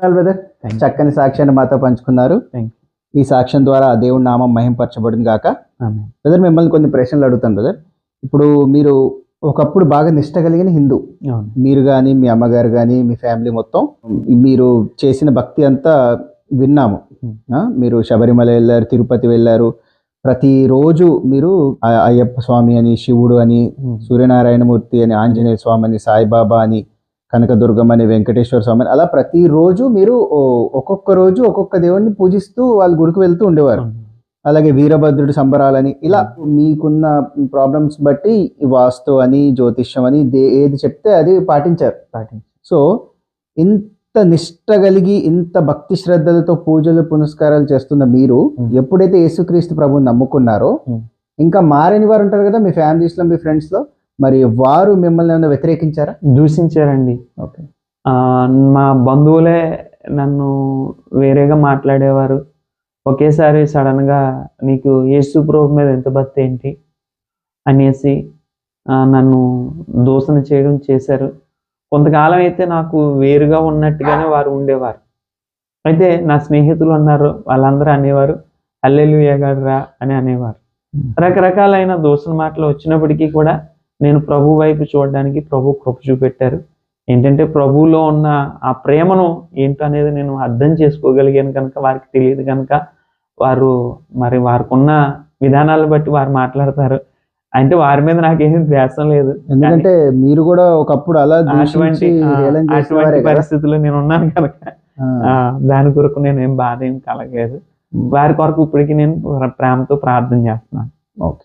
Brother, చక్కని సాక్ష్యాన్ని మాతో పంచుకున్నారు. ఈ సాక్ష్యం ద్వారా దేవుడి నామం మహింపరచబడింది గాక. బ్రదర్, మిమ్మల్ని కొన్ని ప్రశ్నలు అడుగుతాను బ్రదర్. ఇప్పుడు మీరు ఒకప్పుడు బాగా నిష్ట కలిగిన హిందూ, మీరు కానీ మీ అమ్మగారు కానీ మీ ఫ్యామిలీ మొత్తం మీరు చేసిన భక్తి అంతా విన్నాము. మీరు శబరిమల వెళ్ళారు, తిరుపతి వెళ్ళారు. ప్రతిరోజు మీరు అయ్యప్ప స్వామి అని, శివుడు అని, సూర్యనారాయణమూర్తి అని, ఆంజనేయ స్వామి అని, సాయిబాబా అని, కనకదుర్గమ్మ అని, వెంకటేశ్వర స్వామి అని, అలా ప్రతిరోజు మీరు ఒక్కొక్క రోజు ఒక్కొక్క దేవుడిని పూజిస్తూ వాళ్ళ గుడికి వెళ్తూ ఉండేవారు. అలాగే వీరభద్రుడి సంబరాలని, ఇలా మీకున్న ప్రాబ్లమ్స్ బట్టి వాస్తు అని, జ్యోతిష్యం అని ఏది చెప్తే అది పాటించారు. సో ఇంత నిష్ట కలిగి ఇంత భక్తి శ్రద్ధలతో పూజలు పునస్కారాలు చేస్తున్న మీరు ఎప్పుడైతే యేసుక్రీస్తు ప్రభువుని నమ్ముకున్నారో, ఇంకా మారని వారు ఉంటారు కదా మీ ఫ్యామిలీస్ లో, మీ ఫ్రెండ్స్ లో, మరి వారు మిమ్మల్ని ఏమైనా వ్యతిరేకించారా? దూషించారండి. ఓకే. మా బంధువులే నన్ను వేరేగా మాట్లాడేవారు. ఒకేసారి సడన్గా నీకు యేసు ప్రభు మీద ఎంత భక్తి ఏంటి అనేసి నన్ను దూషణ చేయడం చేశారు. కొంతకాలం అయితే నాకు వేరుగా ఉన్నట్టుగానే వారు ఉండేవారు. అయితే నా స్నేహితులు ఉన్నారు, వాళ్ళందరూ అనేవారు హల్లెలూయా గాడురా అని అనేవారు. రకరకాలైన దూషణ మాటలు వచ్చినప్పటికీ కూడా నేను ప్రభు వైపు చూడడానికి ప్రభు కృప చూపెట్టారు. ఏంటంటే ప్రభువులో ఉన్న ఆ ప్రేమను ఏంటో అనేది నేను అర్థం చేసుకోగలిగాను కనుక, వారికి తెలియదు కనుక వారు మరి వారికి ఉన్న విధానాలను బట్టి వారు మాట్లాడతారు. అంటే వారి మీద నాకేం ద్వేషం లేదు, ఎందుకంటే మీరు కూడా ఒకప్పుడు అలా అటువంటి పరిస్థితుల్లో నేను ఉన్నాను కనుక దాని కొరకు నేను ఏం బాధ ఏం కలగలేదు. వారి కొరకు ఇప్పటికీ నేను ప్రేమతో ప్రార్థన చేస్తున్నాను. ఓకే.